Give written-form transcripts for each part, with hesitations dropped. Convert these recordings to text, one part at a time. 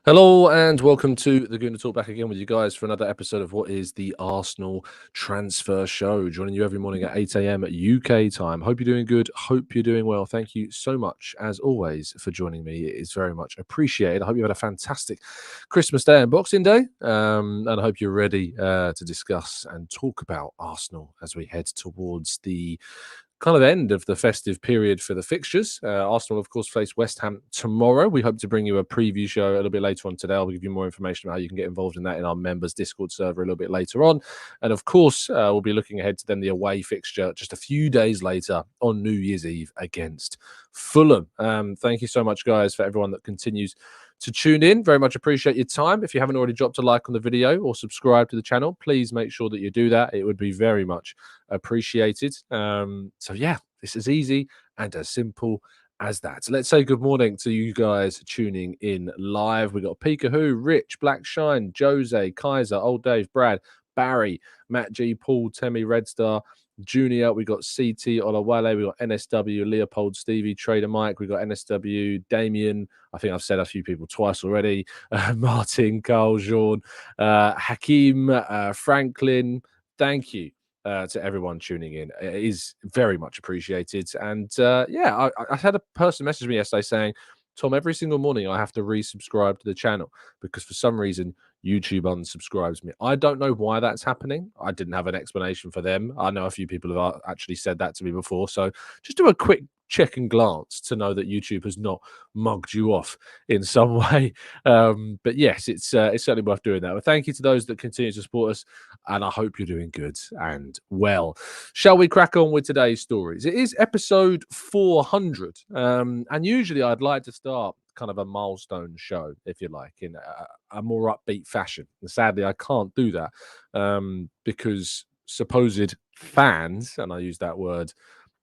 Hello and welcome to the Gooner Talk, back again with you guys for another episode of what is the Arsenal Transfer Show. Joining you every morning at 8 a.m. UK time. Hope you're doing good. Hope you're doing well. Thank you so much, as always, for joining me. It is very much appreciated. I hope you had a fantastic Christmas Day and Boxing Day. And I hope you're ready to discuss and talk about Arsenal as we head towards the kind of end of the festive period for the fixtures. Arsenal, of course, face West Ham tomorrow. We hope to bring you a preview show a little bit later on today. I'll give you more information about how you can get involved in that in our members Discord server a little bit later on. And of course, we'll be looking ahead to then the away fixture just a few days later on New Year's Eve against Fulham. Thank you so much, guys, for everyone that continues to tune in. Very much appreciate your time. If you haven't already dropped a like on the video or subscribed to the channel, please make sure that you do that. It would be very much appreciated. So yeah, this is easy and as simple as that. So let's say good morning to you guys tuning in live. We got Peekahoo, Rich, Black Shine, Jose, Kaiser, Old Dave, Brad, Barry, Matt G, Paul, Temi, Red Star, Junior. We got CT, Olawale. We got NSW, Leopold, Stevie, Trader Mike. We got NSW, Damien. I think I've said a few people twice already. Martin, Carl, Jean, Hakeem, Franklin. Thank you to everyone tuning in. It is very much appreciated. And yeah, I had a person message me yesterday saying, Tom, every single morning I have to resubscribe to the channel because for some reason YouTube unsubscribes me. I don't know why that's happening. I didn't have an explanation for them. I know a few people have actually said that to me before. So just do a quick check and glance to know that YouTube has not mugged you off in some way. But yes, it's certainly worth doing that. But thank you to those that continue to support us, and I hope you're doing good and well. Shall we crack on with today's stories? It is episode 400, and usually I'd like to start kind of a milestone show, if you like, in a more upbeat fashion. And sadly, I can't do that because supposed fans, and I use that word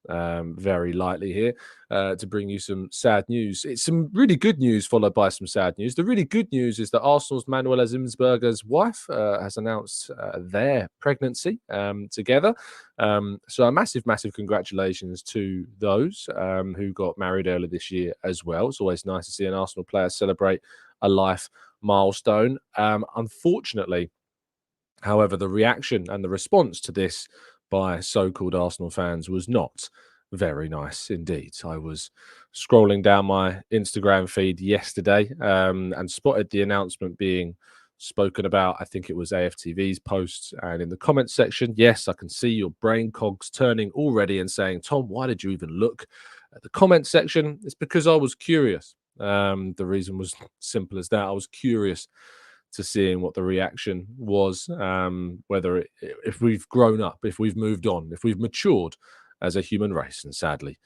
very lightly here, to bring you some sad news. It's some really good news followed by some sad news. The really good news is that Arsenal's Manuela Zinsberger's wife has announced their pregnancy together. So a massive, massive congratulations to those who got married earlier this year as well. It's always nice to see an Arsenal player celebrate a life milestone. Unfortunately, however, the reaction and the response to this by so-called Arsenal fans was not very nice indeed. I was scrolling down my Instagram feed yesterday and spotted the announcement being spoken about. I think it was AFTV's post, and in the comments section, yes, I can see your brain cogs turning already and saying, Tom, why did you even look at the comment section? It's because I was curious. The reason was simple as that. I was curious to seeing what the reaction was, whether if we've grown up, if we've moved on, if we've matured as a human race. And sadly,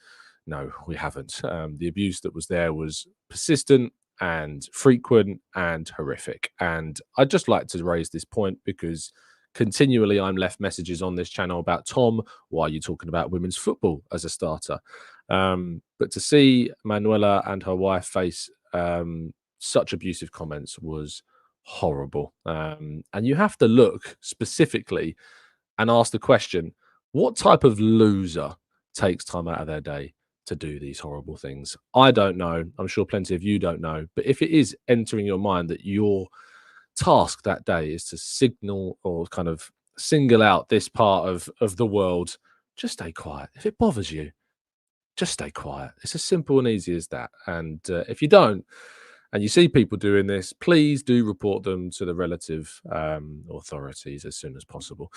no, we haven't. The abuse that was there was persistent and frequent and horrific. And I'd just like to raise this point because continually I'm left messages on this channel about, Tom, why are you talking about women's football as a starter? But to see Manuela and her wife face such abusive comments was horrible. And you have to look specifically and ask the question, what type of loser takes time out of their day to do these horrible things? I don't know. I'm sure plenty of you don't know. But if it is entering your mind that your task that day is to signal or kind of single out this part of the world, just stay quiet. If it bothers you, just stay quiet. It's as simple and easy as that. And if you don't, and you see people doing this, please do report them to the relative authorities as soon as possible.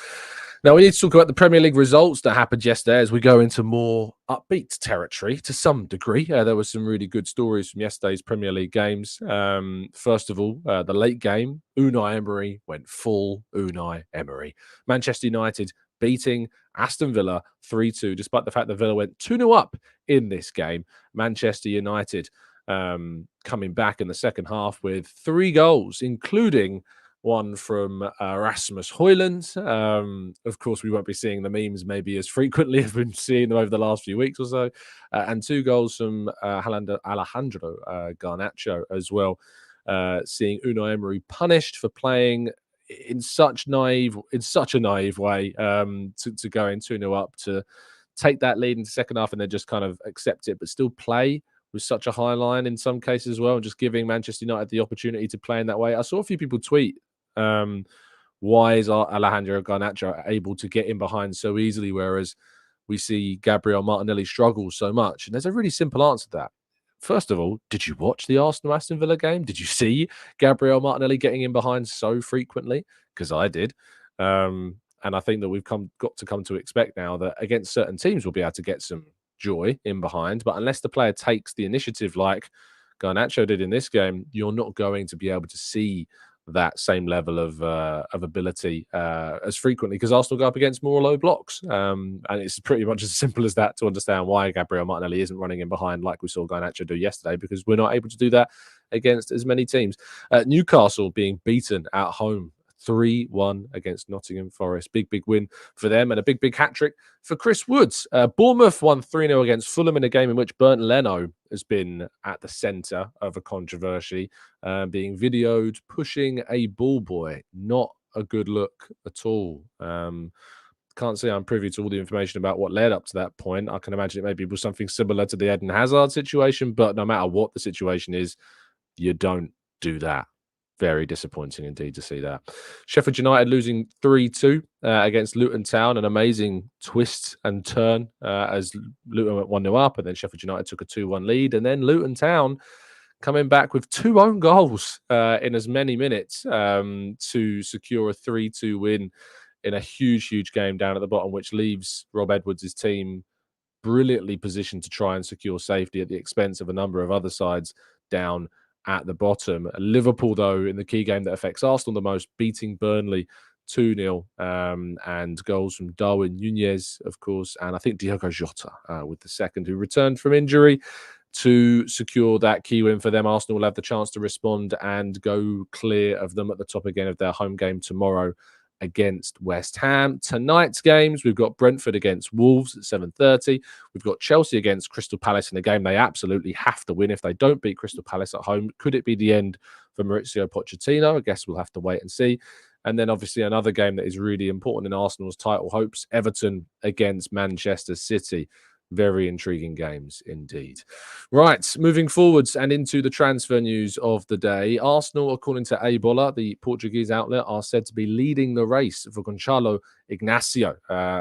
Now, we need to talk about the Premier League results that happened yesterday as we go into more upbeat territory to some degree. There were some really good stories from yesterday's Premier League games. First of all, the late game, Unai Emery went full Unai Emery. Manchester United beating Aston Villa 3-2, despite the fact that Villa went 2-0 up in this game. Manchester United coming back in the second half with 3 goals, including one from Rasmus Højlund. Of course, we won't be seeing the memes maybe as frequently as we've been seeing them over the last few weeks or so. And 2 goals from Alejandro Garnacho as well. Seeing Unai Emery punished for playing in such a naive way to go in 2-0 up, to take that lead in the second half and then just kind of accept it, but still play with such a high line in some cases as well, and just giving Manchester United the opportunity to play in that way. I saw a few people tweet, why is Alejandro Garnacho able to get in behind so easily, whereas we see Gabriel Martinelli struggle so much? And there's a really simple answer to that. First of all, did you watch the Arsenal-Aston Villa game? Did you see Gabriel Martinelli getting in behind so frequently? Because I did. And I think that we've got to come to expect now that against certain teams, we'll be able to get some joy in behind. But unless the player takes the initiative like Garnacho did in this game, you're not going to be able to see that same level of ability as frequently, because Arsenal go up against more low blocks. And it's pretty much as simple as that to understand why Gabriel Martinelli isn't running in behind like we saw Garnacho do yesterday, because we're not able to do that against as many teams. Newcastle being beaten at home 3-1 against Nottingham Forest. Big win for them, and a big hat-trick for Chris Woods. Bournemouth won 3-0 against Fulham in a game in which Bernd Leno has been at the centre of a controversy, being videoed pushing a ball boy. Not a good look at all. Can't say I'm privy to all the information about what led up to that point. I can imagine it maybe was something similar to the Eden Hazard situation, but no matter what the situation is, you don't do that. Very disappointing indeed to see that. Sheffield United losing 3-2 against Luton Town. An amazing twist and turn as Luton went 1-0 up, and then Sheffield United took a 2-1 lead. And then Luton Town coming back with 2 own goals in as many minutes to secure a 3-2 win in a huge game down at the bottom, which leaves Rob Edwards' team brilliantly positioned to try and secure safety at the expense of a number of other sides down at the bottom. Liverpool, though, in the key game that affects Arsenal the most, beating Burnley 2-0, and goals from Darwin Nunez, of course, and I think Diogo Jota with the second, who returned from injury to secure that key win for them. Arsenal will have the chance to respond and go clear of them at the top again of their home game tomorrow against West Ham. Tonight's games, we've got Brentford against Wolves at 7:30. We've got Chelsea against Crystal Palace in a game they absolutely have to win. If they don't beat Crystal Palace at home, could it be the end for Mauricio Pochettino? I guess we'll have to wait and see. And then obviously another game that is really important in Arsenal's title hopes, Everton against Manchester City. Very intriguing games indeed. Right, moving forwards and into the transfer news of the day. Arsenal, according to A Bola, the Portuguese outlet, are said to be leading the race for Goncalo Ignacio.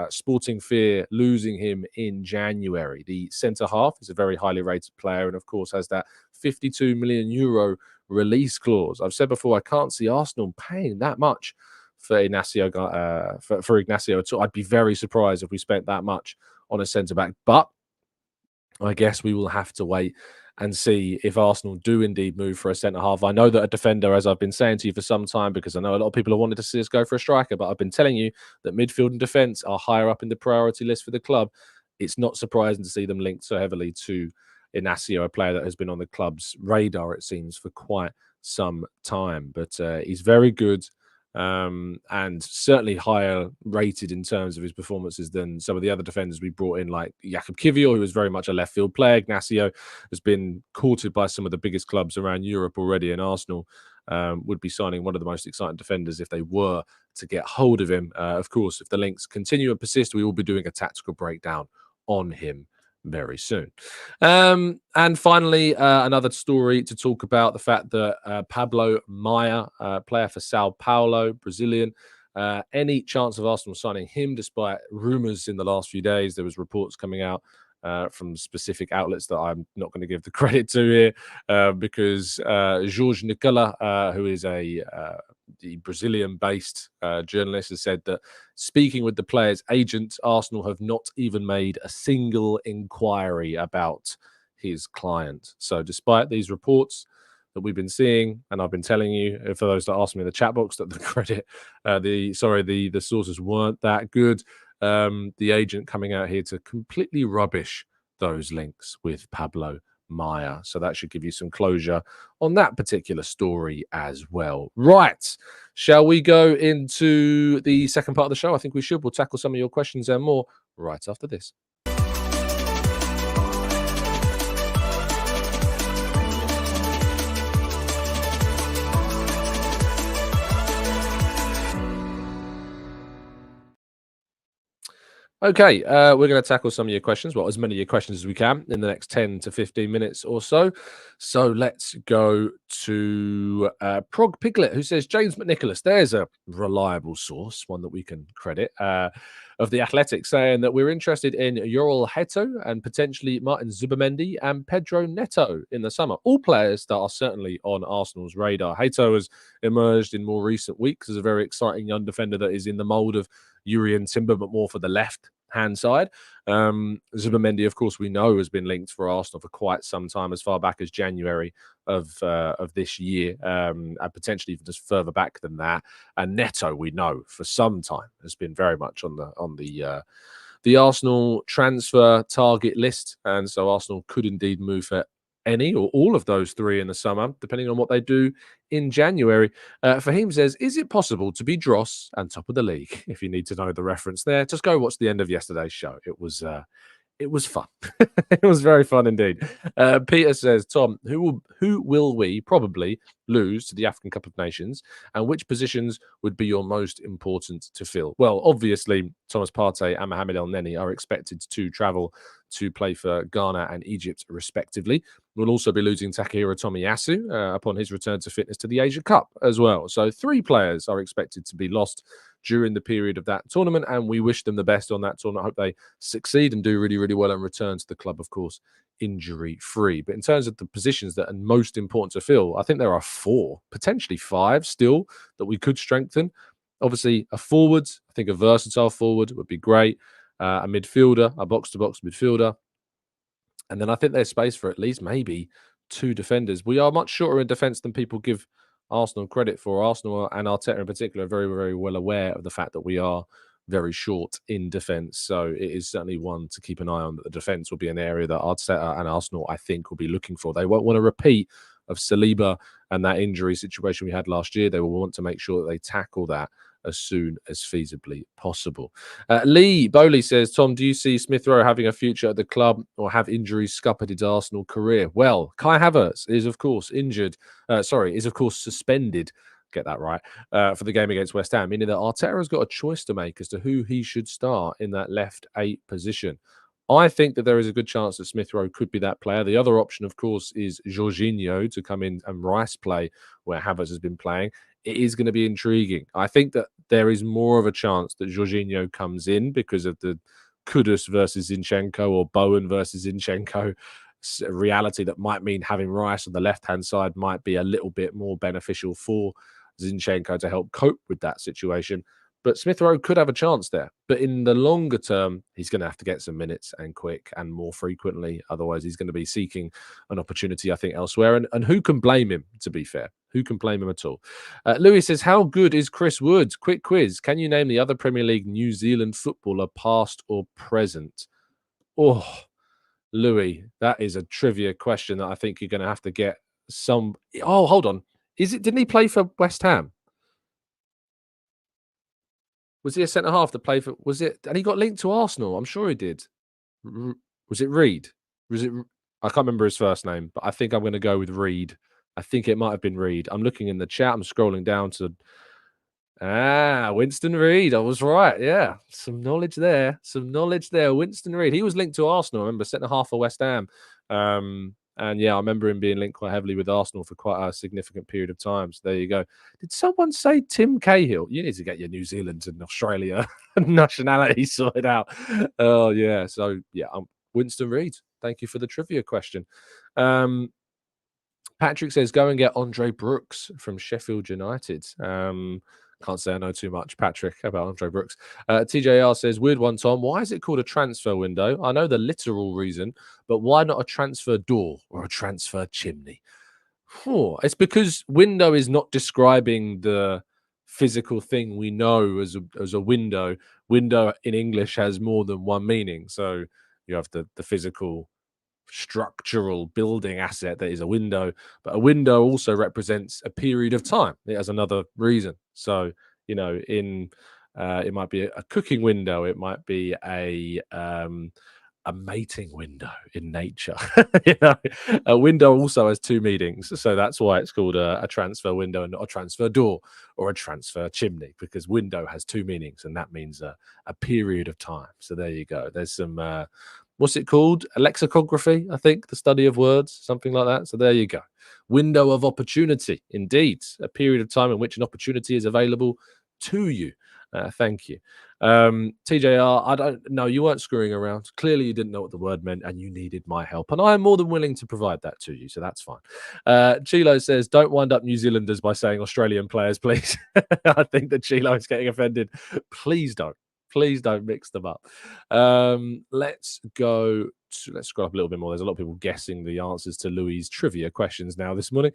Sporting fear losing him in January. The centre-half is a very highly rated player and, of course, has that €52 million release clause. I've said before, I can't see Arsenal paying that much for Ignacio. For Ignacio at all. I'd be very surprised if we spent that much on a centre-back, but I guess we will have to wait and see if Arsenal do indeed move for a centre-half. I know that a defender, as I've been saying to you for some time, because I know a lot of people have wanted to see us go for a striker, but I've been telling you that midfield and defence are higher up in the priority list for the club. It's not surprising to see them linked so heavily to Ignacio, a player that has been on the club's radar, it seems, for quite some time. But he's very good. And certainly higher rated in terms of his performances than some of the other defenders we brought in, like Jakub Kiwior, who was very much a left field player. Ignacio has been courted by some of the biggest clubs around Europe already, and Arsenal would be signing one of the most exciting defenders if they were to get hold of him. Of course, if the links continue and persist, we will be doing a tactical breakdown on him very soon. And finally, another story to talk about, the fact that Pablo Maia, player for Sao Paulo, Brazilian, any chance of Arsenal signing him, despite rumours in the last few days. There was reports coming out from specific outlets that I'm not going to give the credit to here, because Jorge Nicola, who is the Brazilian-based journalist, has said that speaking with the player's agent, Arsenal have not even made a single inquiry about his client. So despite these reports that we've been seeing, and I've been telling you, for those that asked me in the chat box, that the sources weren't that good, the agent coming out here to completely rubbish those links with Pablo Maia. So that should give you some closure on that particular story as well. Right. Shall we go into the second part of the show? I think we should. We'll tackle some of your questions and more right after this. Okay, we're going to tackle some of your questions, well, as many of your questions as we can in the next 10 to 15 minutes or so. So let's go to Prog Piglet, who says, James McNicholas, there's a reliable source, one that we can credit, of The Athletic, saying that we're interested in Yoel Heto and potentially Martin Zubimendi and Pedro Neto in the summer. All players that are certainly on Arsenal's radar. Heto has emerged in more recent weeks as a very exciting young defender that is in the mould of Urian Timber, but more for the left hand side. Zubimendi, of course, we know has been linked for Arsenal for quite some time, as far back as January of this year, and potentially even just further back than that. And Neto, we know for some time has been very much on the Arsenal transfer target list, and so Arsenal could indeed move for any or all of those three in the summer, depending on what they do in January. Fahim says, is it possible to be dross and top of the league? If you need to know the reference there, just go watch the end of yesterday's show. It was fun. It was very fun indeed. Peter says, Tom, who will we probably lose to the African Cup of Nations, and which positions would be your most important to fill? Well, obviously, Thomas Partey and Mohamed El Neni are expected to travel to play for Ghana and Egypt, respectively. We'll also be losing Takahiro Tomiyasu upon his return to fitness to the Asia Cup as well. So 3 players are expected to be lost during the period of that tournament, and we wish them the best on that tournament. I hope they succeed and do really, really well and return to the club, of course, injury free. But in terms of the positions that are most important to fill, I think there are 4, potentially 5 still that we could strengthen. Obviously, a forward, I think a versatile forward would be great. A midfielder, a box to box midfielder. And then I think there's space for at least maybe 2 defenders. We are much shorter in defence than people give Arsenal credit for. Arsenal and Arteta in particular are very, very well aware of the fact that we are very short in defence. So it is certainly one to keep an eye on, that the defence will be an area that Arteta and Arsenal, I think, will be looking for. They won't want to repeat of Saliba and that injury situation we had last year. They will want to make sure that they tackle that as soon as feasibly possible. Lee Bowley says, Tom, do you see Smith Rowe having a future at the club, or have injuries scuppered his Arsenal career? Well, Kai Havertz is, of course, suspended. Get that right, for the game against West Ham, meaning that Arteta has got a choice to make as to who he should start in that left 8 position. I think that there is a good chance that Smith Rowe could be that player. The other option, of course, is Jorginho to come in and Rice play where Havertz has been playing. It is going to be intriguing. I think that there is more of a chance that Jorginho comes in because of the Kudus versus Zinchenko or Bowen versus Zinchenko reality that might mean having Rice on the left-hand side might be a little bit more beneficial for Zinchenko to help cope with that situation. But Smith Rowe could have a chance there. But in the longer term, he's going to have to get some minutes, and quick and more frequently. Otherwise, he's going to be seeking an opportunity, I think, elsewhere. And who can blame him, to be fair? Who can blame him at all? Louis says, how good is Chris Wood? Quick quiz. Can you name the other Premier League New Zealand footballer, past or present? Oh, Louis, that is a trivia question that I think you're going to have to get some. Oh, hold on. Didn't he play for West Ham? Was he a centre half that played for? Was it? And he got linked to Arsenal. I'm sure he did. Was it Reed? Was it? I can't remember his first name, but I think I'm going to go with Reed. I think it might have been Reed. I'm looking in the chat. I'm scrolling down to Winston Reed. I was right. Yeah, some knowledge there. Some knowledge there. Winston Reed. He was linked to Arsenal. I remember, centre half for West Ham. And yeah, I remember him being linked quite heavily with Arsenal for quite a significant period of time. So there you go. Did someone say Tim Cahill? You need to get your New Zealand and Australia nationality sorted out. Oh, yeah. So yeah, Winston Reed. Thank you for the trivia question. Patrick says, go and get Andre Brooks from Sheffield United. Can't say I know too much, Patrick, about Andre Brooks. TJR says, weird one, Tom. Why is it called a transfer window? I know the literal reason, but why not a transfer door or a transfer chimney? It's because window is not describing the physical thing we know as a window. Window in English has more than one meaning. So you have the physical structural building asset that is a window, but a window also represents a period of time. It has another reason. So in it might be a cooking window, it might be a a mating window in nature. You know, a window also has two meanings, so that's why it's called a transfer window and not a transfer door or a transfer chimney, because window has two meanings, and that means a period of time. So there you go. There's some what's it called? Lexicography, I think, the study of words, something like that. So there you go. Window of opportunity, indeed, a period of time in which an opportunity is available to you. Thank you. TJR, I don't know. You weren't screwing around. Clearly, you didn't know what the word meant and you needed my help. And I am more than willing to provide that to you. So that's fine. Chilo says, don't wind up New Zealanders by saying Australian players, please. I think that Chilo is getting offended. Please don't. Please don't mix them up. Let's scroll up a little bit more. There's a lot of people guessing the answers to Louis' trivia questions now this morning.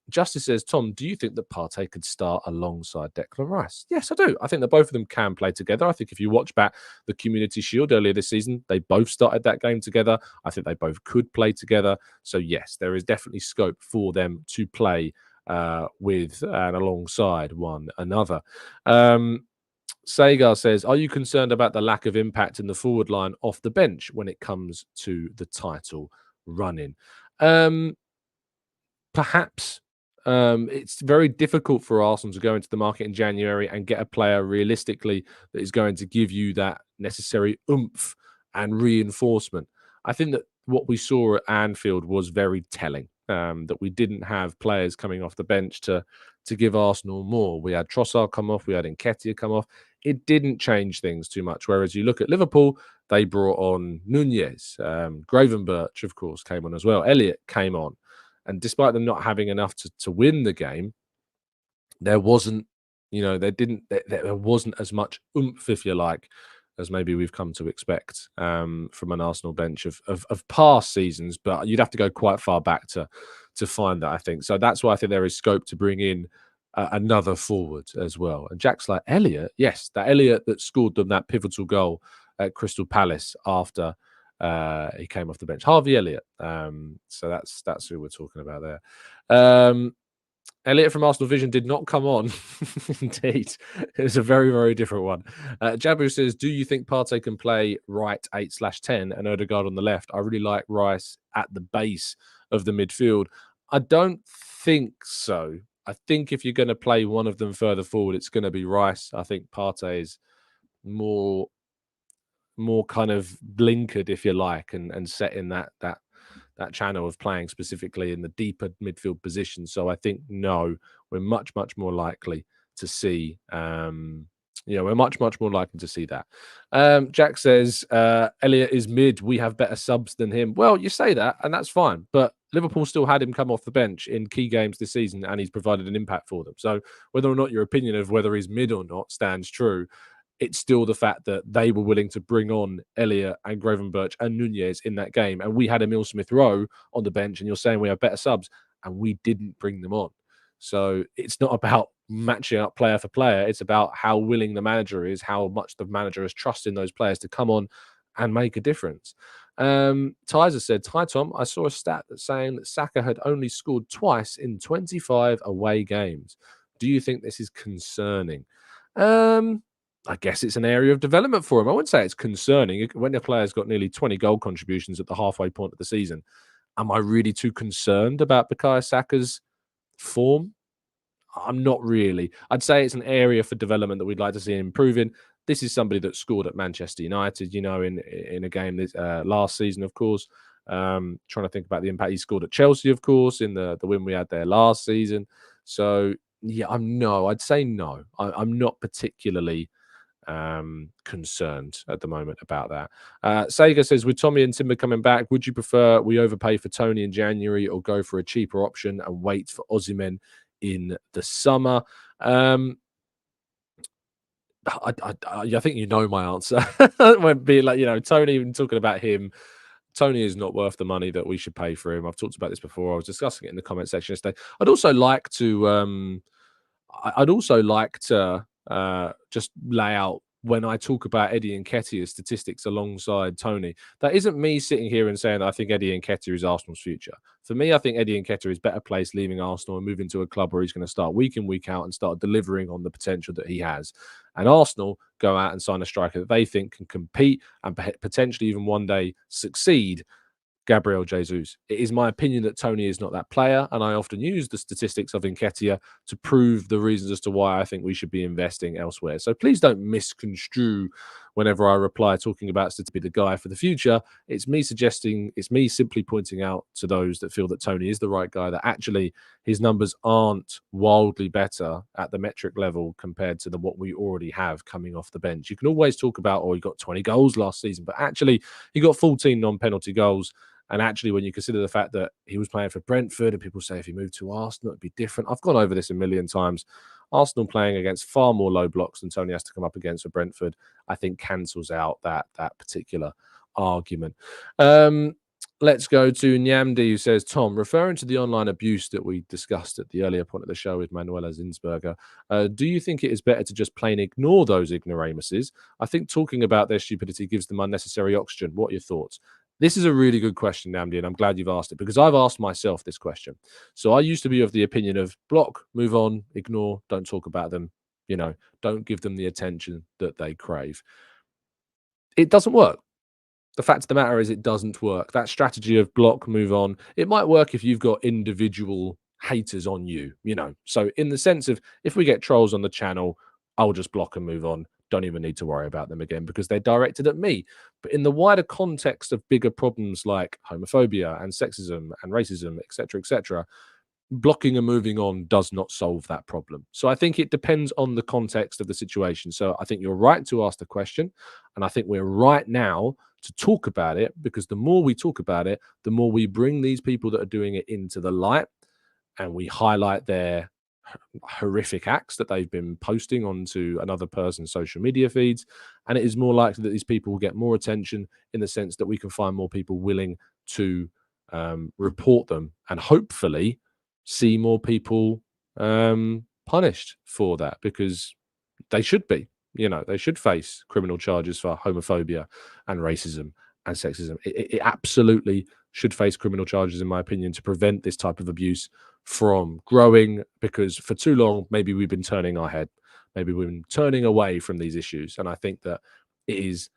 Justice says, Tom, do you think that Partey could start alongside Declan Rice? Yes, I do. I think that both of them can play together. I think if you watch back the Community Shield earlier this season, they both started that game together. I think they both could play together. So, yes, there is definitely scope for them to play with and alongside one another. Sagar says, are you concerned about the lack of impact in the forward line off the bench when it comes to the title running? Perhaps. It's very difficult for Arsenal to go into the market in January and get a player realistically that is going to give you that necessary oomph and reinforcement. I think that what we saw at Anfield was very telling, that we didn't have players coming off the bench to give Arsenal more. We had Trossard come off, we had Nketiah come off. It didn't change things too much. Whereas you look at Liverpool, they brought on Nunez, Gravenberch, of course, came on as well. Elliott came on. And despite them not having enough to win the game, there wasn't, there wasn't as much oomph, if you like, as maybe we've come to expect from an Arsenal bench of past seasons. But you'd have to go quite far back to find that, I think. So that's why I think there is scope to bring in another forward as well. And Jack's like, Elliott? Yes, that Elliott that scored them that pivotal goal at Crystal Palace after he came off the bench. Harvey Elliott. So that's who we're talking about there. Elliott from Arsenal Vision did not come on. Indeed. It was a very, very different one. Jabu says, do you think Partey can play right 8/10 and Odegaard on the left? I really like Rice at the base of the midfield. I don't think so. I think if you're going to play one of them further forward, it's going to be Rice. I think Partey is more kind of blinkered, if you like, and set in that channel of playing specifically in the deeper midfield position. So I think, no, we're much more likely to see we're much more likely to see that. Jack says Elliott is mid, we have better subs than him. Well, you say that and that's fine, but Liverpool still had him come off the bench in key games this season and he's provided an impact for them. So whether or not your opinion of whether he's mid or not stands true, it's still the fact that they were willing to bring on Elliott and Gravenberch and Nunez in that game. And we had Emile Smith-Rowe on the bench, and you're saying we have better subs, and we didn't bring them on. So it's not about matching up player for player. It's about how willing the manager is, how much the manager is trusting those players to come on and make a difference. Tizer said, hi, Tom. I saw a stat that's saying that Saka had only scored twice in 25 away games. Do you think this is concerning? I guess it's an area of development for him. I wouldn't say it's concerning. When a player's got nearly 20 goal contributions at the halfway point of the season, am I really too concerned about Bukayo Saka's form? I'm not really. I'd say it's an area for development that we'd like to see him improving. This is somebody that scored at Manchester United, in a game this last season, of course. Trying to think about the impact he scored at Chelsea, of course, in the win we had there last season. So, yeah, I'd say no. I'm not particularly concerned at the moment about that. Sega says, with Tommy and Timber coming back, would you prefer we overpay for Tony in January or go for a cheaper option and wait for Osimhen in the summer? I think you know my answer. It won't be like, Tony, even talking about him, Tony is not worth the money that we should pay for him. I've talked about this before. I was discussing it in the comment section yesterday. I'd also like to just lay out, when I talk about Eddie Nketiah's statistics alongside Tony, that isn't me sitting here and saying that I think Eddie Nketiah is Arsenal's future. For me, I think Eddie Nketiah is better placed leaving Arsenal and moving to a club where he's going to start week in, week out and start delivering on the potential that he has. and Arsenal go out and sign a striker that they think can compete and potentially even one day succeed Gabriel Jesus. It is my opinion that Tony is not that player, and I often use the statistics of Nketiah to prove the reasons as to why I think we should be investing elsewhere. So please don't misconstrue whenever I reply talking about to be the guy for the future. It's me suggesting, it's me simply pointing out to those that feel that Tony is the right guy, that actually his numbers aren't wildly better at the metric level compared to what we already have coming off the bench. You can always talk about, oh, he got 20 goals last season, but actually he got 14 non-penalty goals. And actually, when you consider the fact that he was playing for Brentford, and people say if he moved to Arsenal, it'd be different. I've gone over this a million times. Arsenal playing against far more low blocks than Tony has to come up against for Brentford, I think cancels out that particular argument. Let's go to Nyamdi, who says, Tom, referring to the online abuse that we discussed at the earlier point of the show with Manuela Zinsberger, do you think it is better to just plain ignore those ignoramuses? I think talking about their stupidity gives them unnecessary oxygen. What are your thoughts? This is a really good question, Namdi, and I'm glad you've asked it because I've asked myself this question. So I used to be of the opinion of block, move on, ignore, don't talk about them, don't give them the attention that they crave. It doesn't work. The fact of the matter is it doesn't work. That strategy of block, move on, it might work if you've got individual haters on you, So in the sense of if we get trolls on the channel, I'll just block and move on. Don't even need to worry about them again because they're directed at me. But in the wider context of bigger problems like homophobia and sexism and racism, etc., blocking and moving on does not solve that problem. So I think it depends on the context of the situation. So I think you're right to ask the question. And I think we're right now to talk about it because the more we talk about it, the more we bring these people that are doing it into the light and we highlight their horrific acts that they've been posting onto another person's social media feeds. And it is more likely that these people will get more attention in the sense that we can find more people willing to report them and hopefully see more people punished for that because they should be. They should face criminal charges for homophobia and racism and sexism. It absolutely should face criminal charges, in my opinion, to prevent this type of abuse from growing because for too long, maybe we've been turning our head. Maybe we've been turning away from these issues. And I think that it is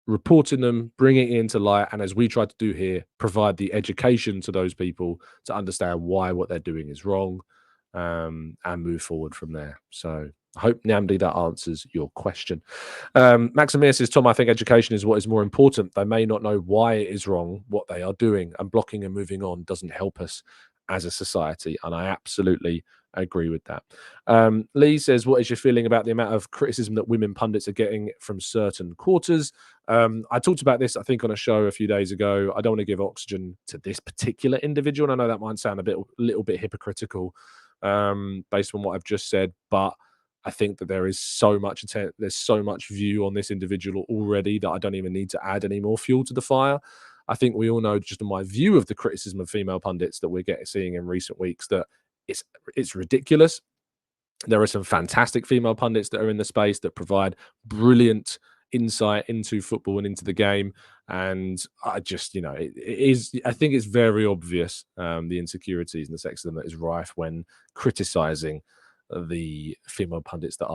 reporting them, bringing it into light, and as we try to do here, provide the education to those people to understand why what they're doing is wrong and move forward from there. So I hope, Namdi, that answers your question. Maximir says, Tom, I think education is what is more important. They may not know why it is wrong, what they are doing, and blocking and moving on doesn't help us as a society. And I absolutely agree with that. Lee says, what is your feeling about the amount of criticism that women pundits are getting from certain quarters? I talked about this, I think, on a show a few days ago. I don't want to give oxygen to this particular individual. And I know that might sound a little bit hypocritical based on what I've just said, but I think that there is so much there's so much view on this individual already that I don't even need to add any more fuel to the fire. I think we all know, just in my view of the criticism of female pundits that we're seeing in recent weeks, that it's ridiculous. There are some fantastic female pundits that are in the space that provide brilliant insight into football and into the game. And I just, I think it's very obvious the insecurities and the sexism that is rife when criticizing the female pundits that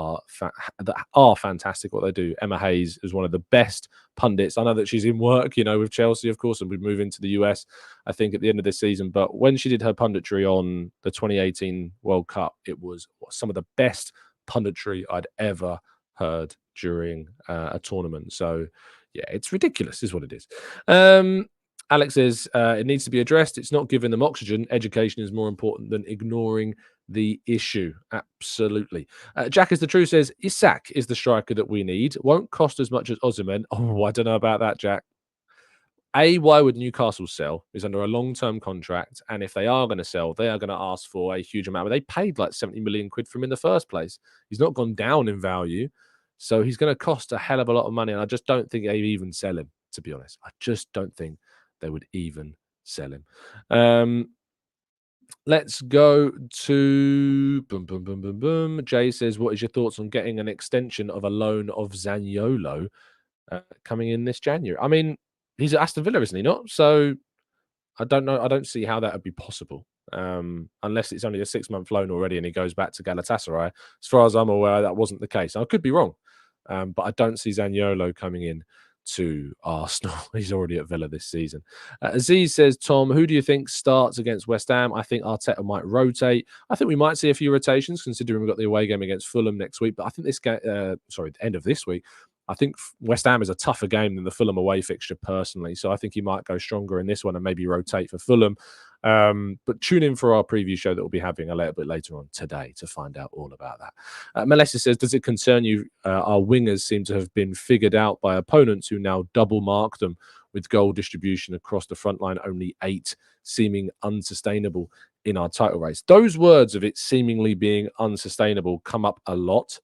are fantastic what they do. Emma Hayes is one of the best pundits. I know that she's in work, with Chelsea, of course, and we move into the US, I think, at the end of this season. But when she did her punditry on the 2018 World Cup, it was some of the best punditry I'd ever heard during a tournament. So, yeah, it's ridiculous, is what it is. Alex says, it needs to be addressed. It's not giving them oxygen. Education is more important than ignoring the issue. Absolutely. Jack is the True says, Isak is the striker that we need. Won't cost as much as Osimhen. Oh, I don't know about that, Jack. Why would Newcastle sell? He's under a long-term contract. And if they are going to sell, they are going to ask for a huge amount. But they paid like 70 million quid for him in the first place. He's not gone down in value. So he's going to cost a hell of a lot of money. And I just don't think they even sell him, to be honest. I just don't think they would even sell him. Let's go to Jay says, what is your thoughts on getting an extension of a loan of Zaniolo coming in this January? I mean, he's at Aston Villa, isn't he not? So I don't know. I don't see how that would be possible. unless it's only a 6-month loan already and he goes back to Galatasaray. As far as I'm aware, that wasn't the case. I could be wrong, but I don't see Zaniolo coming in to Arsenal. He's already at Villa this season. Aziz says, Tom, who do you think starts against West Ham? I think Arteta might rotate. I think we might see a few rotations considering we've got the away game against Fulham next week. But I think this game, the end of this week, I think West Ham is a tougher game than the Fulham away fixture personally. So I think he might go stronger in this one and maybe rotate for Fulham. But tune in for our preview show that we'll be having a little bit later on today to find out all about that. Melissa says, does it concern you our wingers seem to have been figured out by opponents who now double mark them with goal distribution across the front line, only 8, seeming unsustainable in our title race? Those words of it seemingly being unsustainable come up a lot.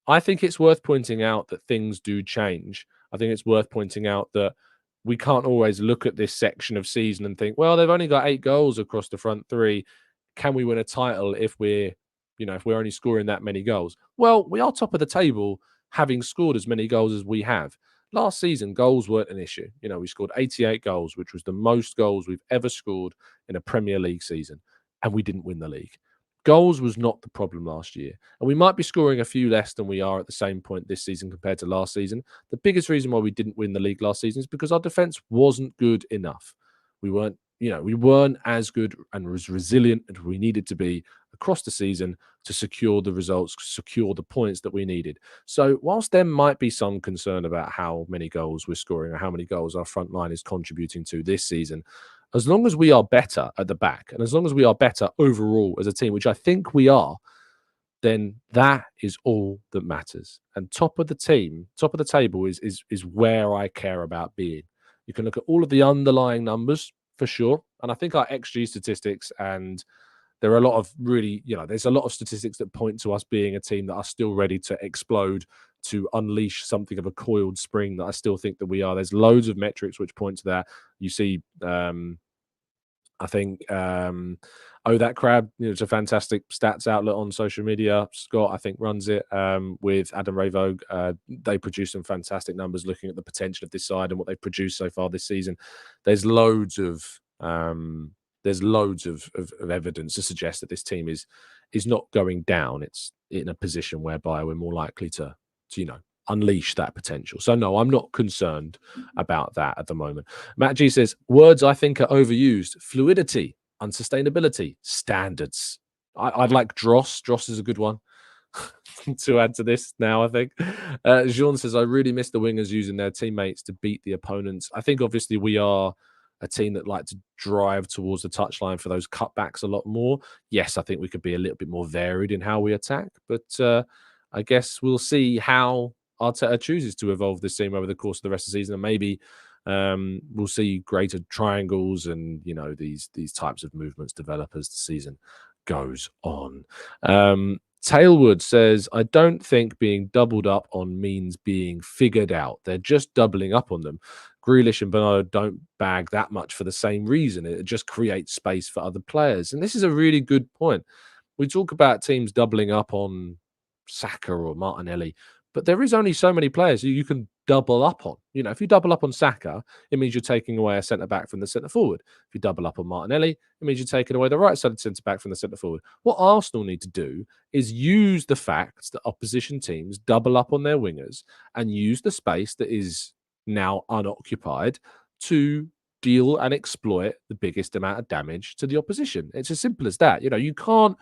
I think it's worth pointing out that things do change. I think it's worth pointing out that we can't always look at this section of season and think, well, they've only got 8 goals across the front 3. Can we win a title if we're only scoring that many goals? Well, we are top of the table having scored as many goals as we have. Last season, goals weren't an issue. We scored 88 goals, which was the most goals we've ever scored in a Premier League season, and we didn't win the league. Goals was not the problem last year. And we might be scoring a few less than we are at the same point this season compared to last season. The biggest reason why we didn't win the league last season is because our defense wasn't good enough. We weren't as good and as resilient as we needed to be across the season to secure the results, secure the points that we needed. So whilst there might be some concern about how many goals we're scoring or how many goals our front line is contributing to this season, as long as we are better at the back and as long as we are better overall as a team, which I think we are, then that is all that matters. And top of the table is where I care about being. You can look at all of the underlying numbers for sure. And I think our XG statistics, and there are a lot of there's a lot of statistics that point to us being a team that are still ready to explode, to unleash something of a coiled spring that I still think that we are. There's loads of metrics which point to that. You see, I think, That Crab, it's a fantastic stats outlet on social media. Scott, I think, runs it with Adam Rayvogue. They produce some fantastic numbers looking at the potential of this side and what they've produced so far this season. There's loads of evidence to suggest that this team is not going down. It's in a position whereby we're more likely to unleash that potential. So no, I'm not concerned about that at the moment. Matt G says, words I think are overused: fluidity, unsustainability, standards. I'd like dross. Dross is a good one to add to this now, I think. Jean says, I really miss the wingers using their teammates to beat the opponents. I think obviously we are a team that like to drive towards the touchline for those cutbacks a lot more. Yes, I think we could be a little bit more varied in how we attack, but I guess we'll see how Arteta chooses to evolve this team over the course of the rest of the season, and maybe we'll see greater triangles and these types of movements develop as the season goes on. Tailwood says, I don't think being doubled up on means being figured out. They're just doubling up on them. Grealish and Bernardo don't bag that much for the same reason. It just creates space for other players. And this is a really good point. We talk about teams doubling up on Saka or Martinelli, but there is only so many players you can double up on. If you double up on Saka, it means you're taking away a centre-back from the centre-forward. If you double up on Martinelli, it means you're taking away the right-sided centre-back from the centre-forward. What Arsenal need to do is use the fact that opposition teams double up on their wingers and use the space that is now unoccupied to deal and exploit the biggest amount of damage to the opposition. It's as simple as that. You can't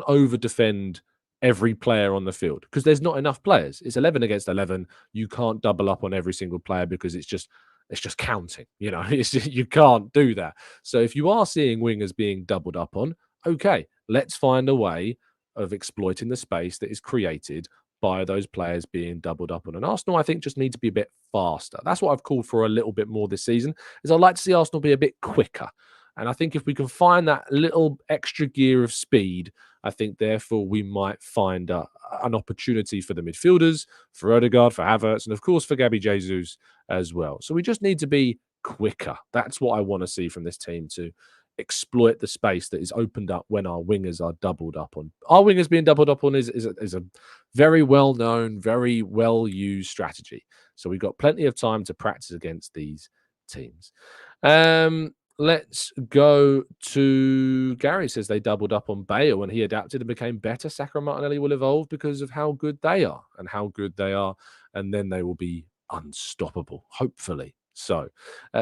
over-defend every player on the field because there's not enough players. It's 11 against 11. You can't double up on every single player because it's just counting. You can't do that. So if you are seeing wingers being doubled up on, okay, let's find a way of exploiting the space that is created by those players being doubled up on. And Arsenal, I think, just need to be a bit faster. That's what I've called for a little bit more this season, is I'd like to see Arsenal be a bit quicker. And I think if we can find that little extra gear of speed, I think, therefore, we might find an opportunity for the midfielders, for Odegaard, for Havertz, and, of course, for Gabby Jesus as well. So we just need to be quicker. That's what I want to see from this team, to exploit the space that is opened up when our wingers are doubled up on. Our wingers being doubled up on is a very well-known, very well-used strategy. So we've got plenty of time to practice against these teams. Let's go to Gary. Says they doubled up on Bale when he adapted and became better. Saka and Martinelli will evolve because of how good they are and how good they are, and then they will be unstoppable, hopefully. So,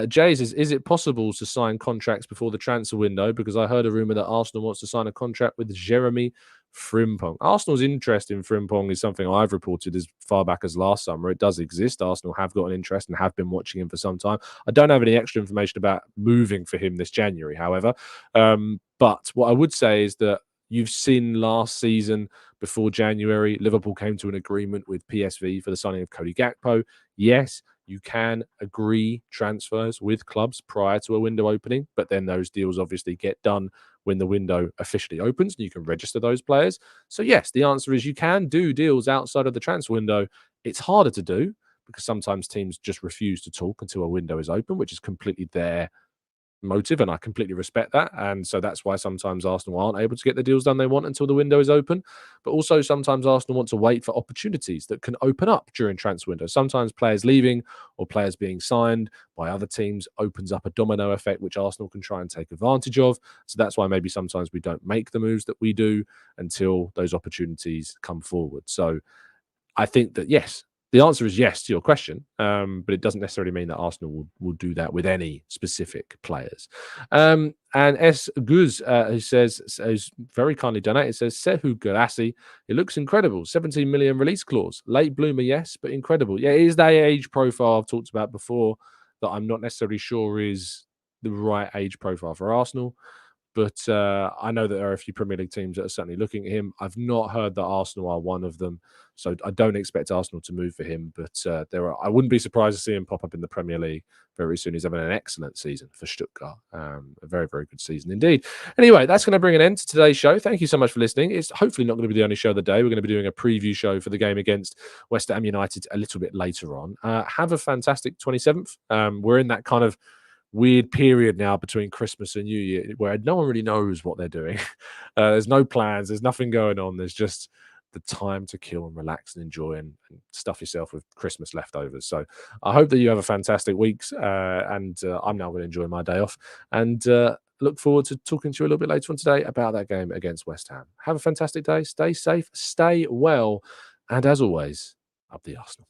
Jay says, is it possible to sign contracts before the transfer window? Because I heard a rumor that Arsenal wants to sign a contract with Jeremy Frimpong. Arsenal's interest in Frimpong is something I've reported as far back as last summer. It does exist. Arsenal have got an interest and have been watching him for some time. I don't have any extra information about moving for him this January, however. But what I would say is that you've seen last season, before January, Liverpool came to an agreement with PSV for the signing of Cody Gakpo. Yes, you can agree transfers with clubs prior to a window opening, but then those deals obviously get done when the window officially opens and you can register those players. So, yes, the answer is you can do deals outside of the transfer window. It's harder to do because sometimes teams just refuse to talk until a window is open, which is completely their motive, and I completely respect that. And so that's why sometimes Arsenal aren't able to get the deals done they want until the window is open. But also sometimes Arsenal want to wait for opportunities that can open up during transfer window. Sometimes players leaving or players being signed by other teams opens up a domino effect, which Arsenal can try and take advantage of. So that's why maybe sometimes we don't make the moves that we do until those opportunities come forward. So I think that, yes, the answer is yes to your question, but it doesn't necessarily mean that Arsenal will do that with any specific players. And S. Guz, who says, who's very kindly donated, says, Sehu Girassi, it looks incredible. 17 million release clause. Late bloomer, yes, but incredible. Yeah, it is that age profile I've talked about before that I'm not necessarily sure is the right age profile for Arsenal. But I know that there are a few Premier League teams that are certainly looking at him. I've not heard that Arsenal are one of them, so I don't expect Arsenal to move for him. But I wouldn't be surprised to see him pop up in the Premier League very soon. He's having an excellent season for Stuttgart, a very, very good season indeed. Anyway, that's going to bring an end to today's show. Thank you so much for listening. It's hopefully not going to be the only show of the day. We're going to be doing a preview show for the game against West Ham United a little bit later on. Have a fantastic 27th. We're in that kind of weird period now between Christmas and New Year where no one really knows what they're doing. There's no plans. There's nothing going on. There's just the time to kill and relax and enjoy and stuff yourself with Christmas leftovers. So I hope that you have a fantastic week. And I'm now going to enjoy my day off and look forward to talking to you a little bit later on today about that game against West Ham. Have a fantastic day. Stay safe. Stay well. And as always, up the Arsenal.